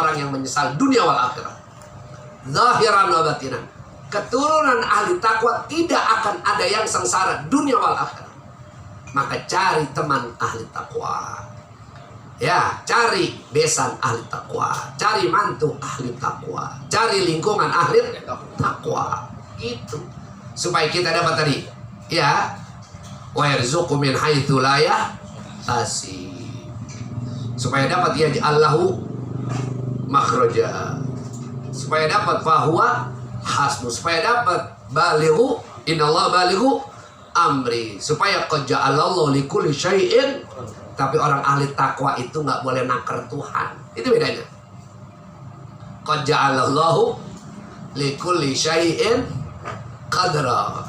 orang yang menyesal dunia wal akhirah. Zahiran wa batinan. Keturunan ahli takwa tidak akan ada yang sengsara dunia wal akhirah. Maka cari teman ahli takwa. Ya, cari besan ahli takwa, cari mantu ahli takwa, cari lingkungan ahli takwa. Itu supaya kita dapat tadi, ya, wa yarzuqu min haitsu la yahtasib. Supaya dapat yaj'allahu makhraja. Supaya dapat fahuwa hasbu, supaya dapat balighu innallaha balighu amri, supaya qad ja'alallahu likulli syai'in. Tapi orang ahli takwa itu nggak boleh naker Tuhan. Itu bedanya. Qad ja'alallahu likulli syai'in qadra.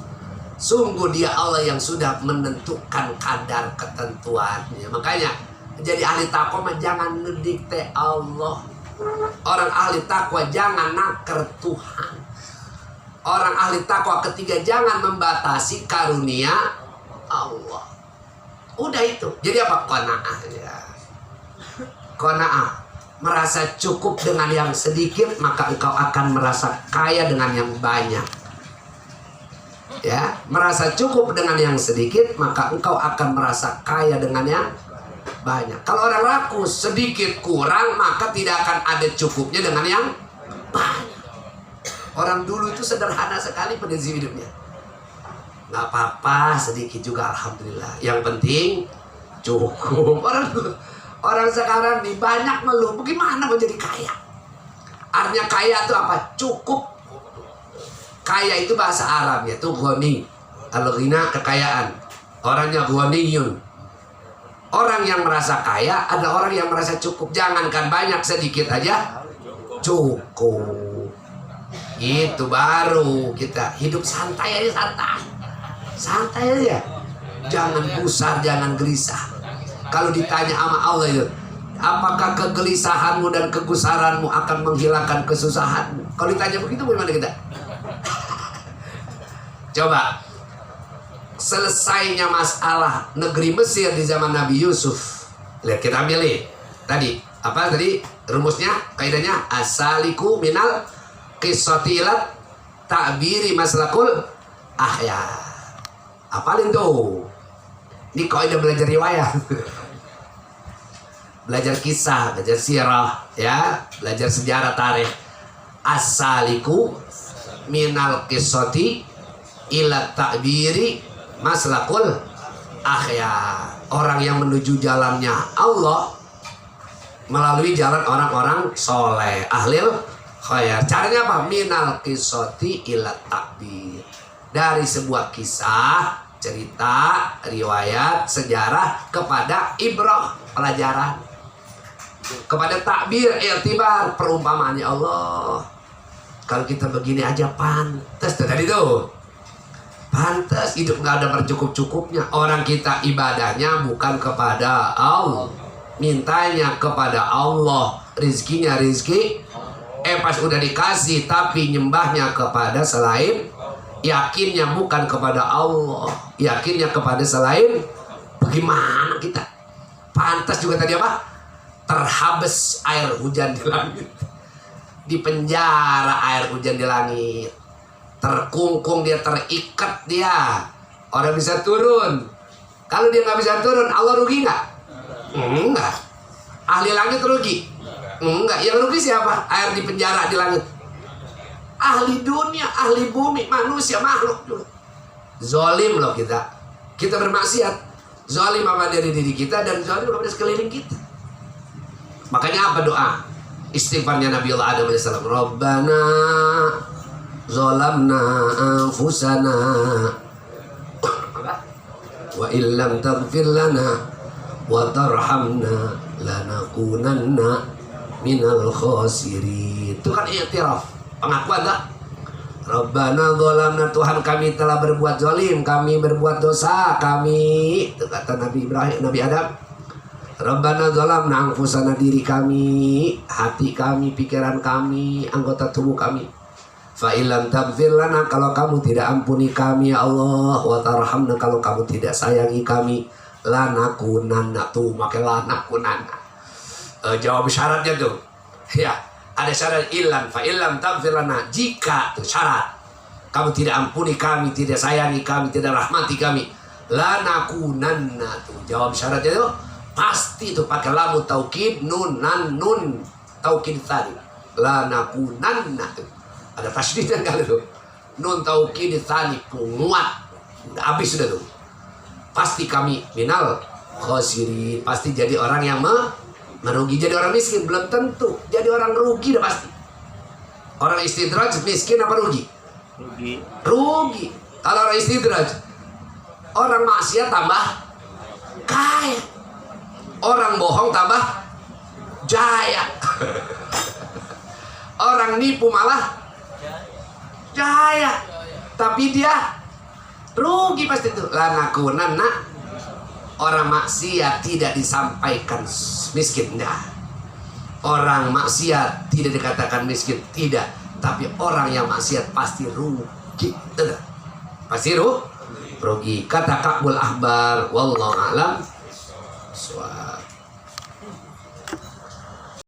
Sungguh dia Allah yang sudah menentukan kadar ketentuannya. Makanya jadi ahli takwa mah jangan ngedikte Allah. Orang ahli takwa jangan naker Tuhan. Orang ahli takwa ketiga jangan membatasi karunia Allah. Udah itu. Jadi apa? Qanaah ya. Qanaah. Merasa cukup dengan yang sedikit, maka engkau akan merasa kaya dengan yang banyak. Ya, merasa cukup dengan yang sedikit, maka engkau akan merasa kaya dengan yang banyak. Kalau orang rakus sedikit kurang, maka tidak akan ada cukupnya dengan yang banyak. Orang dulu itu sederhana sekali pada hidupnya. Nggak apa-apa, sedikit juga alhamdulillah. Yang penting cukup. Orang sekarang nih banyak ngeluh, bagaimana mau jadi kaya? Artinya kaya itu apa? Cukup. Kaya itu bahasa Arabnya itu ghani. Al-ghina kekayaan. Orangnya ghaniyun. Orang yang merasa kaya, ada orang yang merasa cukup. Jangankan banyak, sedikit aja cukup. Itu baru kita hidup santai aja, santai. Santai aja. Jangan gusar, jangan gelisah. Kalau ditanya sama Allah itu, apakah kegelisahanmu dan kegusaranmu akan menghilangkan kesusahanmu? Kalau ditanya begitu bagaimana kita? Coba. Selesainya masalah negeri Mesir di zaman Nabi Yusuf. Lihat, kita ambil nih. Tadi, apa tadi rumusnya? Kaidahnya asaliku minal qissati ilat ta'biri maslakul ahya. Apalin tuh. Ini kaidah belajar riwayat. Belajar kisah, belajar sirah, ya, belajar sejarah tarikh. Asaliku minal qissati ila ta'biri maslakul ahya. Orang yang menuju jalannya Allah melalui jalan orang-orang soleh, ahlil khair. Caranya apa? Minal qissati ila ta'bir. Dari sebuah kisah, cerita, riwayat, sejarah kepada ibrah, pelajaran. Kepada takbir, i'tibar, perumpamaannya Allah. Kalau kita begini aja pantas tadi tuh. Pantas, hidup nggak ada bercukup-cukupnya. Orang kita ibadahnya bukan kepada Allah, mintanya kepada Allah. Rizkinya rizki, pas udah dikasih tapi nyembahnya kepada selain, yakinnya bukan kepada Allah, yakinnya kepada selain. Bagaimana kita? Pantas juga tadi apa? Terhabis air hujan di langit. Di penjara air hujan di langit. Terkungkung dia, terikat dia. Orang bisa turun. Kalau dia nggak bisa turun, Allah rugi nggak? Enggak. Ahli langit rugi? Enggak. Yang rugi siapa? Air di penjara di langit. Ahli dunia, ahli bumi, manusia, makhluk juga. Zolim loh kita. Kita bermaksiat. Zolim apa dari diri kita dan zolim apa dari sekeliling kita. Makanya apa doa? Istighfarnya Nabi Allah Adam AS. Rabbana zolamna anfusana wa illam taghfir lana wa tarhamna lanakunanna minal khasirin. Itu kan i'tiraf, pengakuan tak? Rabbana zolamna, Tuhan kami telah berbuat zalim, kami berbuat dosa, kami, itu kata Nabi Ibrahim, Nabi Adam. Rabbana zolamna anfusana, diri kami, hati kami, pikiran kami, anggota tubuh kami. Fa illam taghfir lana, kalau kamu tidak ampuni kami ya Allah, wa tarhamna, kalau kamu tidak sayangi kami, lanakunanna, tuh makai lanakunanna. Jawab syaratnya tuh. Ya, ada syarat ilan fa illam taghfir lana, jika itu syarat kamu tidak ampuni kami, tidak sayangi kami, tidak rahmati kami, lanakunanna, tuh jawab syaratnya itu pasti itu pakai lamu taukid nun taukid tadi, lanakunanna, tuh ada tasydidnya kali tuh, nun taukid tadi penguat, udah habis sudah tuh, pasti kami minal khosirin, pasti jadi orang yang merugi. Jadi orang miskin belum tentu jadi orang rugi, dah pasti. Orang istidraj miskin apa rugi? Rugi. Kalau orang istidraj, orang maksiat tambah kaya, orang bohong tambah jaya, orang nipu malah jaya, tapi dia rugi pasti itu. Lanakunanna, orang maksiat tidak disampaikan miskin, enggak. Orang maksiat tidak dikatakan miskin, tidak. Tapi orang yang maksiat pasti rugi, tidak. Pasti rugi. Kata Ka'bul Ahbar, wallahu a'lam.